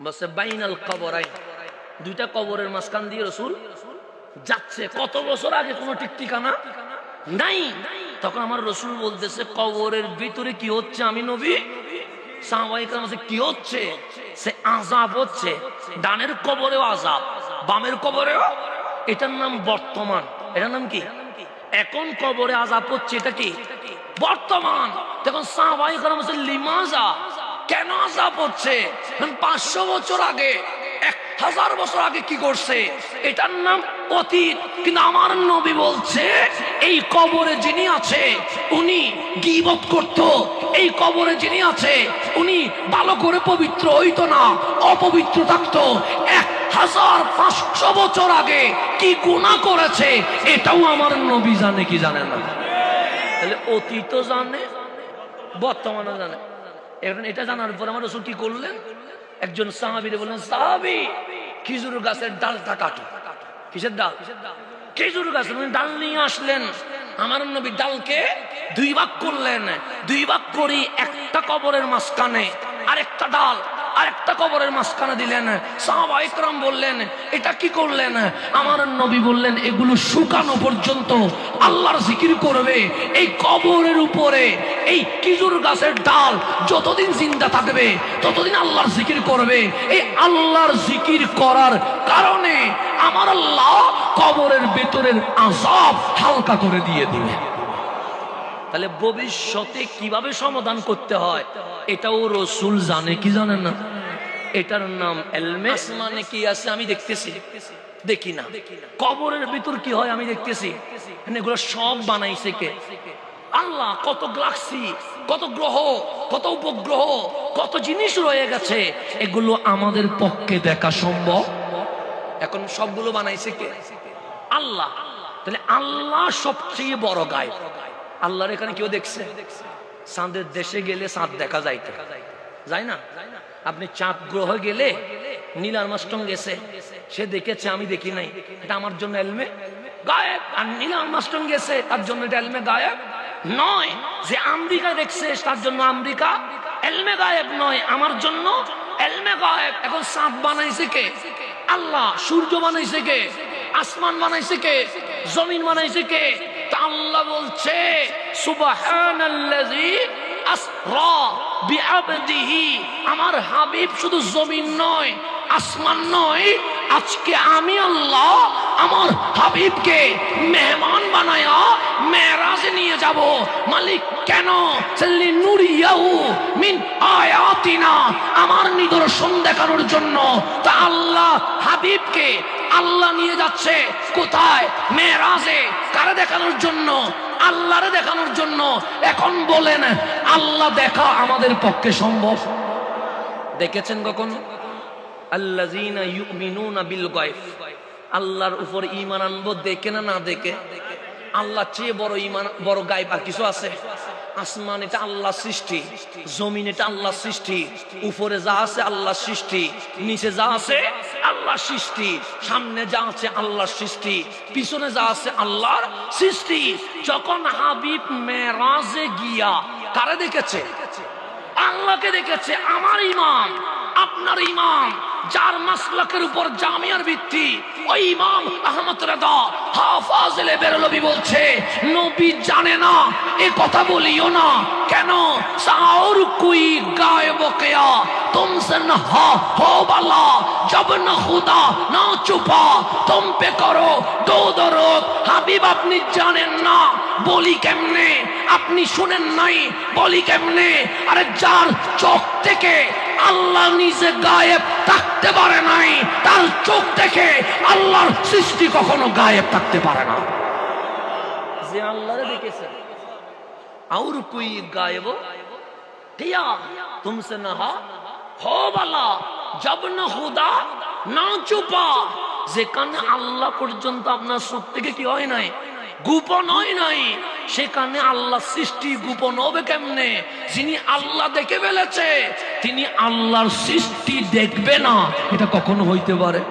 বসে বাইনাল কবরাইন, দুইটা কবরের মাঝখান দিয়ে রাসূল যাচ্ছে। কত বছর আগে, কোনো ঠিক ঠিকানা নাই। তখন আমার রাসূল বলতেছে, কবরের ভিতরে কি হচ্ছে আমি নবী? সাহাবায়ে কেরাম বলছে, কি হচ্ছে? সে আযাব হচ্ছে। ডানের কবরেও আযাব, বামের কবরেও। এটার নাম বর্তমান। এটার নাম কি? এখন কবরে আযাব হচ্ছে, এটা কি? বর্তমান। তখন সাহাবায়ে কেরাম বলছে, লিমাজা, কেন আযাব হচ্ছে? 500 বছর আগে, 1000 বছর আগে কি করছে? এটার নাম অতীত। কিন্তু আমার নবী বলছে, এই কবরে যিনি আছে উনি গীবত করত, এই কবরে যিনি আছে উনি ভালো করে পবিত্র হইতো না, অপবিত্র থাকতো। 1500 বছর আগে কি গুনাহ করেছে এটাও আমার নবী জানে কি জানে না? তাহলে অতীতও জানে, বর্তমানও জানে। এখন এটা জানার পর আমার রাসূল কি করলেন? একজন সাহাবীরে বললেন, সাহাবী, খেজুর গাছের ডালটা কাটো। কিসের ডাল? খেজুর গাছের ডাল নিয়ে আসলেন। আমার নবী ডালকে 2 ভাগ করলেন। 2 ভাগ করে একটা কবরের মাঝখানে আরেকটা ডাল, আরেকটা কবরের মাঝখানে দিলেন। সাহাবায়ে কেরাম বললেন, এটা কি করলেন? আমার নবী বললেন, এগুলো শুকানো পর্যন্ত আল্লাহর জিকির করবে। এই কবরের উপরে এই খেজুর গাছের ডাল যতদিন জিন্দা থাকবে ততদিন আল্লাহর জিকির করবে। এই আল্লাহর জিকির করার কারণে আমার আল্লাহ কবরের ভেতরের আযাব হালকা করে দিয়ে দিবে। তাহলে ভবিষ্যতে কিভাবে সমাধান করতে হয় এটাও রাসূল জানে কি জানে না? এটার নাম ইলমে। আসমানে কি আছে আমি দেখতেছি, দেখি না। কবরের ভিতর কি হয় আমি দেখতেছি। এগুলো সব বানাইছে কে? আল্লাহ। কত গ্যালাক্সি, কত গ্রহ, কত উপগ্রহ, কত জিনিস রয়ে গেছে, এগুলো আমাদের পক্ষে দেখা সম্ভব? এখন সবগুলো বানাইছে কে? আল্লাহ। তাহলে আল্লাহ সবচেয়ে বড় গায়ব। আল্লাহর এখানে কেউ দেখছে? চাঁদের দেশে গেলে চাঁদ দেখা যাইতে যায় না? আপনি চাঁদ গ্রহ গেলে, নীল আর্মস্ট্রং গেছে, সে দেখেছে, আমি দেখি নাই, এটা আমার জন্য ইলমে গায়েব। আর নীল আর্মস্ট্রং গেছে, তার জন্য এটা ইলমে গায়েব নয়। যে আমেরিকা দেখছে তার জন্য আমেরিকা ইলমে গায়েব নয়, আমার জন্য ইলমে গায়েব। এখন চাঁদ বানাইছে কে? আল্লাহ। সূর্য বানাইছে কে? আসমান বানাইছে কে? জমিন বানাইছে কে? আল্লাহ বলছে, সুবহানাল্লাযী আসরা বিআবদিহি। আমার হাবিব শুধু জমিন নয়, আসমান নয়, আজকে আমি আল্লাহ আমার হাবিবকে মেহমান বানায়া মেরাজে নিয়ে যাব। মালিক কেন? লিনুরিয়াহু মিন আয়াতিনা, আমার নিদর্শন দেখানোর জন্য। তা আল্লাহ হাবিবকে আল্লাহ নিয়ে যাচ্ছে কোথায়? মেরাজে। কারে দেখানোর জন্য? আল্লাহরে দেখানোর জন্য। এখন বলেন, আল্লাহ দেখা আমাদের পক্ষে সম্ভব? দেখেছেন কখনো? আল্লাযীনা ইউমিনুনা বিল গায়ব, আল্লাহর উপর ঈমান আনবো দেখে না না দেখে? আল্লাহ চেয়ে বড় ঈমান, বড় গায়ব আর কিছু আছে? আসমান এটা আল্লাহর সৃষ্টি, জমিন এটা আল্লাহর সৃষ্টি, উপরে যা আছে আল্লাহর সৃষ্টি, নিচে যা আছে আল্লাহর সৃষ্টি, সামনে যা আছে আল্লাহর সৃষ্টি, পিছনে যা আছে আল্লাহর সৃষ্টি। যখন হাবিব মেরাজে গিয়া কারে দেখেছে? আল্লাহকে দেখেছে। আমার ইমাম, আপনার ইমাম, যার মাসলাকের উপর জামিয়ার ভিত্তি, ওই ইমাম আহমদ রেদা হাফাজে বেরলভী বলছে, নবী জানে না এ কথা বলিও না। কেন? সাউর কুই গায়ব কিয়া तुमसे न हो वाला जब न खुदा न चुपा तुम पे करो दो दरूद। হাবিব আপনি জানেন না, বলি কেমনে? আপনি শুনেন নাই, বলি কেমনে? আরে যার চোখ থেকে আল্লাহ নিজে গায়েব থাকতে পারে নাই, তার চোখ থেকে আল্লাহর সৃষ্টি কখনো গায়েব থাকতে পারে না। যে আল্লাহরে দেখেছে, और कोई गायब किया तुमसे न हो वाला जब न खुदा ना चुपा। যেখানে আল্লাহ পর্যন্ত আপনার চোখ থেকে কি হয় নাই, গোপন হয় নাই, সেখানে আল্লাহ সৃষ্টি গোপন হবে কেমনে? যিনি আল্লাহ দেখে ফেলেছে তিনি আল্লাহর সৃষ্টি দেখবে না, এটা কখনো হইতে পারে?